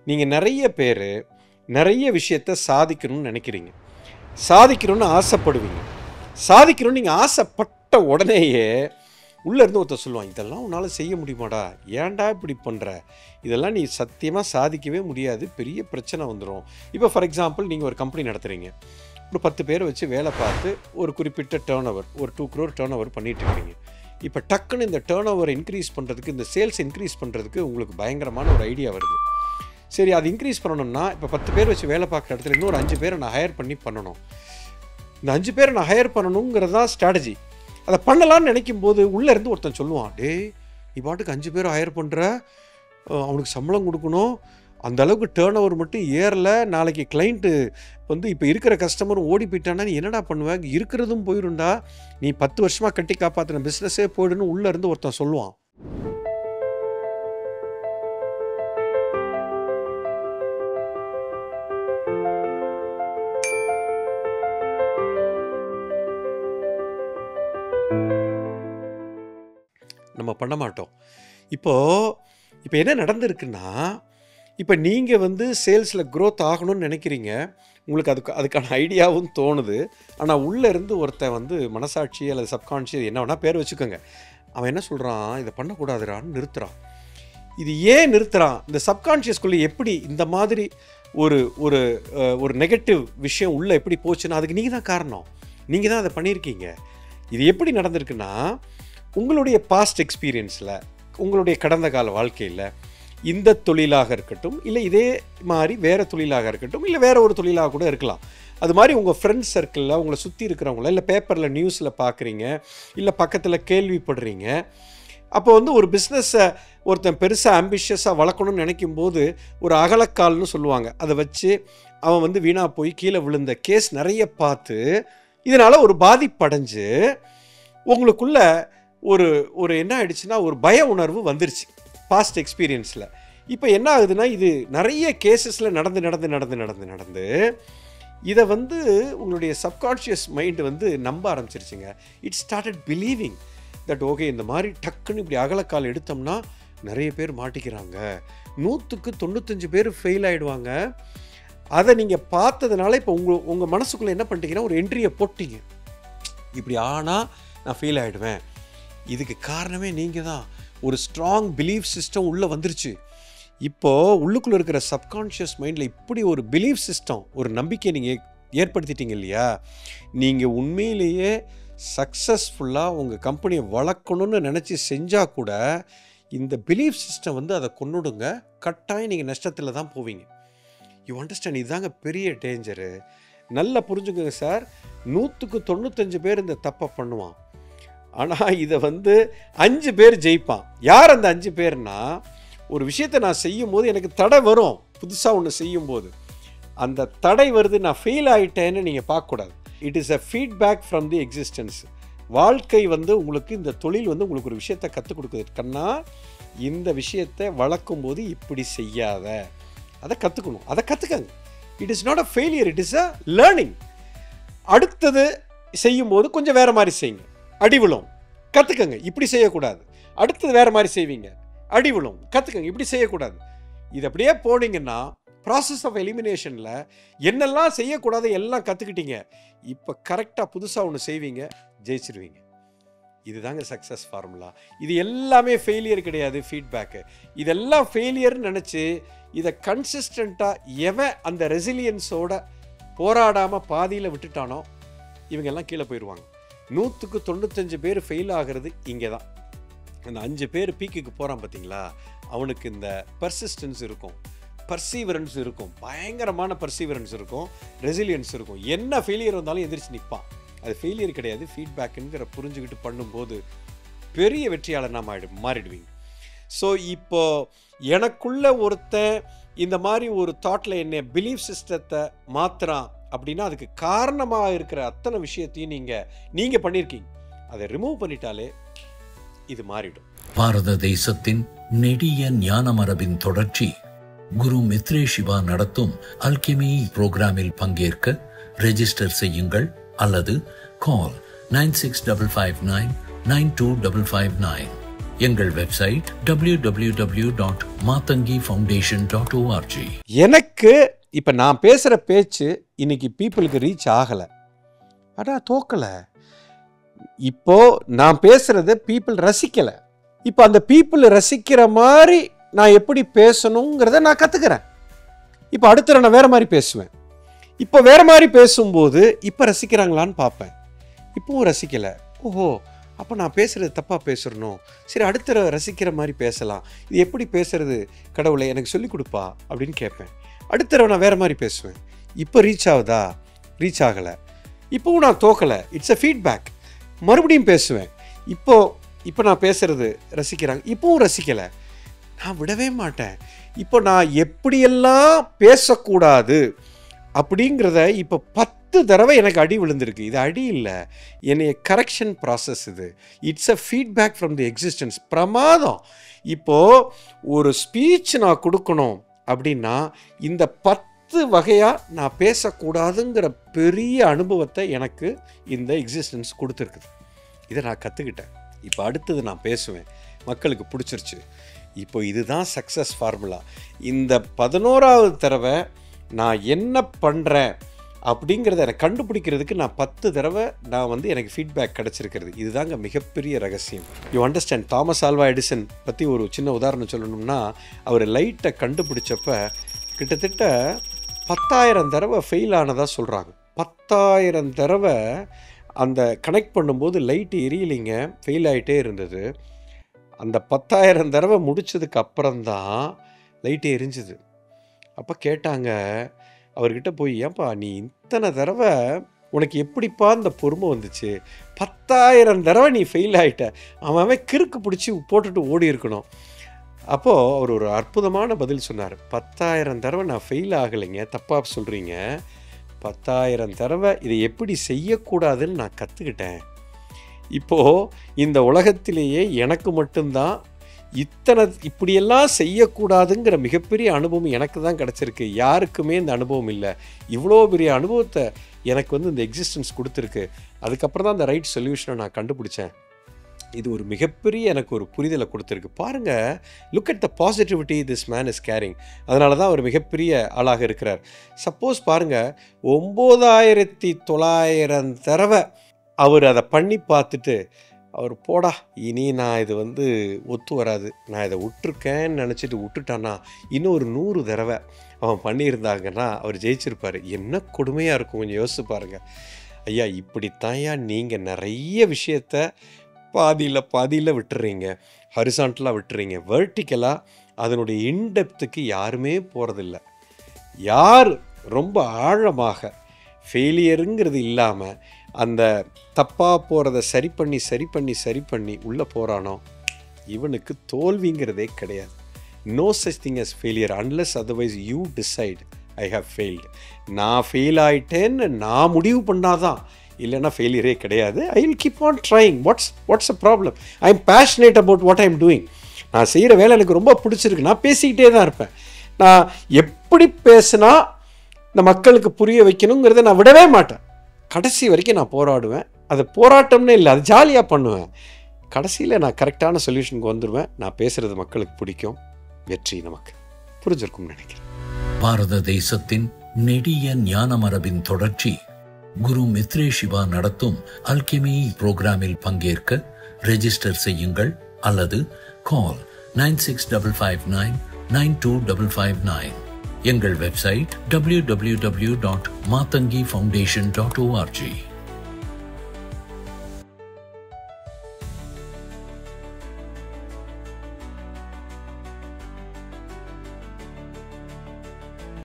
நீங்கள் நிறைய பேர் நிறைய விஷயத்தை சாதிக்கணும்னு நினைக்கிறீங்க, சாதிக்கணும்னு ஆசைப்படுவீங்க. சாதிக்கணும்னு நீங்கள் ஆசைப்பட்ட உடனேயே உள்ளேருந்து ஒருத்தர் சொல்லுவான், இதெல்லாம் உன்னால் செய்ய முடியுமாடா, ஏன்டா இப்படி பண்ணுற, இதெல்லாம் நீ சத்தியமாக சாதிக்கவே முடியாது, பெரிய பிரச்சனை வந்துடும். இப்போ ஃபார் எக்ஸாம்பிள் நீங்கள் ஒரு கம்பெனி நடத்துகிறீங்க, ஒரு 10 பேர் வச்சு வேலை பார்த்து ஒரு குறிப்பிட்ட டேர்ன் ஓவர், ஒரு 2 crore டேர்ன் ஓவர் பண்ணிகிட்டு இருக்கிறீங்க. இப்போ டக்குன்னு இந்த டேர்ன் ஓவர் இன்க்ரீஸ் பண்ணுறதுக்கு, இந்த சேல்ஸ் இன்க்ரீஸ் பண்ணுறதுக்கு உங்களுக்கு பயங்கரமான ஒரு ஐடியா வருது. சரி, அது இன்க்ரீஸ் பண்ணணும்னா இப்போ 10 பேர் வச்சு வேலை பார்க்குற இடத்துல இன்னும் ஒரு 5 பேரை நான் ஹையர் பண்ணி பண்ணணும். இந்த 5 பேரை நான் ஹையர் பண்ணணுங்கிறது தான் ஸ்ட்ராட்டஜி. அதை பண்ணலான்னு நினைக்கும் போது உள்ளேருந்து ஒருத்தன் சொல்லுவான், டேய் நீ பாட்டுக்கு 5 பேரை ஹையர் பண்ணுற, அவனுக்கு சம்பளம் கொடுக்கணும், அந்த அளவுக்கு டேர்ன் ஓவர் மட்டும் ஏறலை, நாளைக்கு கிளைண்ட்டு வந்து இப்போ இருக்கிற கஸ்டமரும் ஓடி போயிட்டானா நீ என்னடா பண்ணுவேன், இருக்கிறதும் போயிடும்டா, நீ 10 வருஷமாக கட்டி காப்பாற்றின பிஸ்னஸே போயிடுன்னு உள்ளேருந்து ஒருத்தன் சொல்லுவான். நம்ம பண்ண மாட்டோம். இப்போ என்ன நடந்திருக்குன்னா, இப்போ நீங்கள் வந்து சேல்ஸில் க்ரோத் ஆகணும்னு நினைக்கிறீங்க, உங்களுக்கு அதுக்கான ஐடியாவும் தோணுது. ஆனால் உள்ளேருந்து ஒருத்தன் வந்து மனசாட்சி அல்லது சப்கான்ஷியஸ் என்ன வேணால் பேர் வச்சுக்கோங்க, அவன் என்ன சொல்கிறான், இதை பண்ணக்கூடாதுடான்னு நிறுத்துகிறான். இது ஏன் நிறுத்துகிறான்? இந்த சப்கான்ஷியஸ்குள்ளே எப்படி இந்த மாதிரி ஒரு நெகட்டிவ் விஷயம் உள்ளே எப்படி போச்சுன்னா அதுக்கு நீங்கள் தான் காரணம், நீங்கள் தான் அதை பண்ணியிருக்கீங்க. இது எப்படி நடந்திருக்குன்னா, உங்களுடைய பாஸ்ட் எக்ஸ்பீரியன்ஸில், உங்களுடைய கடந்த கால வாழ்க்கையில் இந்த தொழிலாக இருக்கட்டும், இல்லை இதே மாதிரி வேறு தொழிலாக இருக்கட்டும், இல்லை வேறு ஒரு தொழிலாக கூட இருக்கலாம், அது மாதிரி உங்கள் ஃப்ரெண்ட்ஸ் சர்க்கிளில் உங்களை சுற்றி இருக்கிறவங்கள, இல்லை பேப்பரில் நியூஸில் பார்க்குறீங்க, இல்லை பக்கத்தில் கேள்விப்படுறீங்க. அப்போ வந்து ஒரு பிஸ்னஸை ஒருத்தன் பெருசாக ஆம்பிஷியஸாக வளர்க்கணும்னு நினைக்கும்போது ஒரு அகலக்கால்னு சொல்லுவாங்க, அதை வச்சு அவன் வந்து வீணாக போய் கீழே விழுந்த கேஸ் நிறைய பார்த்து இதனால் ஒரு பாதிப்படைஞ்சு உங்களுக்குள்ள ஒரு என்ன ஆயிடுச்சுன்னா ஒரு பய உணர்வு வந்துருச்சு பாஸ்ட் எக்ஸ்பீரியன்ஸில். இப்போ என்ன ஆகுதுன்னா, இது நிறைய கேசஸில் நடந்து இதை வந்து உங்களுடைய சப்கான்ஷியஸ் மைண்டு வந்து நம்ப ஆரம்பிச்சிருச்சுங்க. It started believing that okay, இந்த மாதிரி டக்குன்னு இப்படி அகலக்கால் எடுத்தோம்னா நிறைய பேர் மாட்டிக்கிறாங்க, 100க்கு 95 பேர் ஃபெயில் ஆகிடுவாங்க. அதை நீங்கள் பார்த்ததுனால இப்போ உங்கள் மனசுக்குள்ளே என்ன பண்ணிட்டீங்கன்னா ஒரு என்ட்ரியை போட்டிங்க, இப்படி ஆனால் நான் ஃபெயில் ஆகிடுவேன். இதுக்கு காரணமே நீங்கள் தான். ஒரு ஸ்ட்ராங் பிலீஃப் சிஸ்டம் உள்ளே வந்துருச்சு. இப்போது உள்ளுக்குள்ளே இருக்கிற சப்கான்ஷியஸ் மைண்டில் இப்படி ஒரு பிலீஃப் சிஸ்டம், ஒரு நம்பிக்கையை நீங்கள் ஏற்படுத்திட்டீங்க இல்லையா, நீங்கள் உண்மையிலேயே சக்ஸஸ்ஃபுல்லாக உங்கள் கம்பெனியை வளர்க்கணும்னு நினச்சி செஞ்சால் கூட இந்த பிலீஃப் சிஸ்டம் வந்து அதை கொண்டுடுங்க, கட்டாயம் நீங்கள் நஷ்டத்தில் தான் போவீங்க. You understand? இதுதாங்க பெரிய டேஞ்சரு. நல்லா புரிஞ்சுக்கோங்க சார். 100க்கு 95 பேர் இந்த தப்பை பண்ணுவான், ஆனால் இதை வந்து 5 பேர் ஜெயிப்பான். யார் அந்த 5 பேர்னா, ஒரு விஷயத்தை நான் செய்யும் போது எனக்கு தடை வரும், புதுசாக ஒன்று செய்யும்போது அந்த தடை வருது, நான் ஃபெயில் ஆகிட்டேன்னு நீங்கள் பார்க்கக்கூடாது. It is a feedback from the existence. வாழ்க்கை வந்து உங்களுக்கு, இந்த தொழில் வந்து உங்களுக்கு ஒரு விஷயத்தை கற்றுக் கொடுக்குதுன்னா, இந்த விஷயத்தை வளர்க்கும் போது இப்படி செய்யாத, அதை கற்றுக்கணும், அதை கற்றுக்கங்க. It is not a failure, it is a learning. அடுத்தது செய்யும்போது கொஞ்சம் வேறு மாதிரி செய்யுங்க, அடி விழும், கற்றுக்கங்க, இப்படி செய்யக்கூடாது. அடுத்தது வேறு மாதிரி செய்வீங்க, அடி விழும், கற்றுக்கங்க, இப்படி செய்யக்கூடாது. இது அப்படியே போனீங்கன்னா ப்ராசஸ் ஆஃப் எலிமினேஷனில் என்னெல்லாம் செய்யக்கூடாது எல்லாம் கற்றுக்கிட்டீங்க. இப்போ கரெக்டாக புதுசாக ஒன்று செய்வீங்க, ஜெயிச்சிருவீங்க. இதுதாங்க சக்ஸஸ் ஃபார்முலா. இது எல்லாமே ஃபெயிலியர் கிடையாது, ஃபீட்பேக்கு. இதெல்லாம் ஃபெயிலியர்னு நினச்சி இதை கன்சிஸ்டண்ட்டாக எவன் அந்த ரெசிலியன்ஸோட போராடாமல் பாதியில் விட்டுட்டானோ இவங்கெல்லாம் கீழே போயிடுவாங்க. 100க்கு 95 பேர் ஃபெயில் ஆகிறது இங்கே தான். அந்த 5 பேர் பீக்குக்கு போகிறான் பார்த்தீங்களா, அவனுக்கு இந்த பர்சிஸ்டன்ஸ் இருக்கும், பர்சீவரன்ஸ் இருக்கும், பயங்கரமான பர்சீவரன்ஸ் இருக்கும், ரெசிலியன்ஸ் இருக்கும். என்ன ஃபெயிலியர் வந்தாலும் எந்திரிச்சு நிற்பான். அது ஃபெயிலியர் கிடையாது, ஃபீட்பேக்குங்கிற புரிஞ்சுக்கிட்டு பண்ணும்போது பெரிய வெற்றியாளர் நாம் மாறிடுவீங்க. ஸோ இப்போ எனக்குள்ள ஒருத்தன் இந்த மாதிரி ஒரு தாட்டில் என்ன பிலீஃப் சிஸ்டத்தை மாற்றுறான் அப்படின்னா அதுக்கு காரணமாக இருக்கிற அத்தனை விஷயத்தையும் நீங்கள் பண்ணியிருக்கீங்க. அதை ரிமூவ் பண்ணிட்டாலே இது மாறிடும். பாரத தேசத்தின் நெடிய ஞான மரபின் தொடர்ச்சி குரு மித்ரே சிவா நடத்தும் அல்கெமி புரோகிராமில் பங்கேற்க ரெஜிஸ்டர் செய்யுங்கள் அல்லது கால் 9655992559 எங்கள் வெப்சைட் www.matangifoundation.org. எனக்கு இப்போ நான் பேசுகிற பேச்சு இன்னைக்கு பீப்புளுக்கு ரீச் ஆகலை, ஆனால் தோக்கலை. இப்போ நான் பேசுகிறத பீப்புள் ரசிக்கலை. இப்போ அந்த பீப்புள் ரசிக்கிற மாதிரி நான் எப்படி பேசணுங்கிறத நான் கற்றுக்கிறேன். இப்போ அடுத்த நான் வேறு மாதிரி பேசுவேன். இப்போ வேறு மாதிரி பேசும்போது இப்போ ரசிக்கிறாங்களான்னு பார்ப்பேன். இப்போவும் ரசிக்கலை. ஓஹோ, அப்போ நான் பேசுகிறது தப்பாக பேசுகிறணும், சரி அடுத்த ரசிக்கிற மாதிரி பேசலாம், இது எப்படி பேசுகிறது கடவுளை எனக்கு சொல்லிக் கொடுப்பா அப்படின்னு கேட்பேன். அடுத்த நான் வேறு மாதிரி பேசுவேன். இப்போ ரீச் ஆகுதா? ரீச் ஆகலை. இப்போவும் நான் தோக்கலை. It's a feedback. மறுபடியும் பேசுவேன். இப்போ நான் பேசுகிறது ரசிக்கிறாங்க, இப்போவும் ரசிக்கலை. நான் விடவே மாட்டேன். இப்போ நான் எப்படியெல்லாம் பேசக்கூடாது அப்படிங்கிறத இப்போ 10 தடவை எனக்கு அடி விழுந்திருக்கு. இது அடி இல்லை, என்னைய கரெக்ஷன் ப்ராசஸ். இது it's a feedback from the existence. பிரமாதம். இப்போது ஒரு ஸ்பீச் நான் கொடுக்கணும் அப்படின்னா இந்த 10 வகையாக நான் பேசக்கூடாதுங்கிற பெரிய அனுபவத்தை எனக்கு இந்த எக்ஸிஸ்டன்ஸ் கொடுத்துருக்குது. இதை நான் கற்றுக்கிட்டேன். இப்போ அடுத்தது நான் பேசுவேன், மக்களுக்கு பிடிச்சிருச்சு. இப்போ இதுதான் சக்ஸஸ் ஃபார்முலா. இந்த 11வது தடவை நான் என்ன பண்ணுறேன் அப்படிங்கிறத எனக்கு கண்டுபிடிக்கிறதுக்கு நான் 10 தடவை எனக்கு ஃபீட்பேக் கிடச்சிருக்கிறது. இதுதாங்க மிகப்பெரிய ரகசியம். You understand. Thomas Alva Edison பற்றி ஒரு சின்ன உதாரணம் சொல்லணும்னா, அவர் லைட்டை கண்டுபிடிச்சப்ப கிட்டத்தட்ட 10,000 தடவை ஃபெயில் ஆனதாக சொல்கிறாங்க. 10,000 தடவை அந்த கனெக்ட் பண்ணும்போது லைட்டு எரியலைங்க, ஃபெயில் ஆகிட்டே இருந்தது. அந்த 10,000 தடவை முடித்ததுக்கு அப்புறம்தான் லைட்டு எரிஞ்சுது. அப்போ கேட்டாங்க அவர்கிட்ட போய், ஏன்பா நீ இத்தனை தடவை உனக்கு எப்படிப்பா இந்த பொறுமை வந்துச்சு? 10,000 தடவை நீ ஃபெயில் ஆகிட்ட. அவன் கிறுக்கு பிடிச்சி போட்டுட்டு ஓடி இருக்கணும். அப்போது அவர் ஒரு அற்புதமான பதில் சொன்னார். 10,000 தடவை நான் ஃபெயில் ஆகலைங்க, தப்பாக சொல்கிறீங்க. 10,000 தடவை இதை எப்படி செய்யக்கூடாதுன்னு நான் கற்றுக்கிட்டேன். இப்போது இந்த உலகத்திலேயே எனக்கு மட்டும்தான் இப்படியெல்லாம் செய்யக்கூடாதுங்கிற மிகப்பெரிய அனுபவம் எனக்கு தான் கிடச்சிருக்கு. யாருக்குமே இந்த அனுபவம் இல்லை. இவ்வளோ பெரிய அனுபவத்தை எனக்கு இந்த எக்ஸிஸ்டன்ஸ் கொடுத்துருக்கு. அதுக்கப்புறம் தான் இந்த ரைட் சொல்யூஷனை நான் கண்டுபிடிச்சேன். இது ஒரு மிகப்பெரிய எனக்கு ஒரு புரிதலை கொடுத்துருக்கு. பாருங்கள், look at the positivity this man is caring. அதனால தான் அவர் மிகப்பெரிய ஆளாக இருக்கிறார். சப்போஸ் பாருங்கள், 9,900 தடவை அவர் அதை பண்ணி பார்த்துட்டு அவர் போடா இனி நான் இது ஒத்து வராது, நான் இதை விட்டுருக்கேன்னு நினச்சிட்டு விட்டுட்டானா, இன்னும் ஒரு 100 தடவை அவன் பண்ணியிருந்தாங்கன்னா அவர் ஜெயிச்சிருப்பார். என்ன கொடுமையாக இருக்கும், கொஞ்சம் யோசிச்சு பாருங்கள். ஐயா, இப்படித்தான்யா நீங்கள் நிறைய விஷயத்த பாதியில் விட்டுறீங்க, ஹரிசான்டலாக விட்டுறீங்க. வெர்டிக்கலாக அதனுடைய இன்டெப்த்துக்கு யாருமே போகிறதில்ல. யார் ரொம்ப ஆழமாக ஃபெயிலியருங்கிறது இல்லாமல் அந்த தப்பாக போகிறத சரி பண்ணி உள்ளே போகிறானோ, இவனுக்கு தோல்விங்கிறதே கிடையாது. No such thing as failure unless otherwise you decide I have failed. நான் ஃபெயில் ஆகிட்டேன்னு நான் முடிவு பண்ணாதான், இல்லைன்னா ஃபெயிலியரே கிடையாது. I will keep on trying. What's a problem? I am passionate about what I am doing. நான் செய்கிற வேலை எனக்கு ரொம்ப பிடிச்சிருக்கு, நான் பேசிக்கிட்டே தான் இருப்பேன். நான் எப்படி பேசினா இந்த மக்களுக்கு புரிய வைக்கணுங்கிறத நான் விடவே மாட்டேன். கடைசி வரைக்கும் நான் போராடுவேன். அது போராட்டம்னே இல்லை, அது ஜாலியாக பண்ணுவேன். கடைசியில் நான் கரெக்டான சொல்யூஷனுக்கு வந்துடுவேன். நான் பேசுகிறது மக்களுக்கு பிடிக்கும். வெற்றி நமக்கு. புரிஞ்சிருக்கும்னு நினைக்கிறேன். பாரத தேசத்தின் நெடிய ஞான மரபின் தொடர்ச்சி குரு மித்ரே சிவா நடத்தும் அல்கெமி புரோகிராமில் பங்கேற்க ரெஜிஸ்டர் செய்யுங்கள் அல்லது கால் 9655992559. எங்கள் வெப்சைட் www.matangifoundation.org.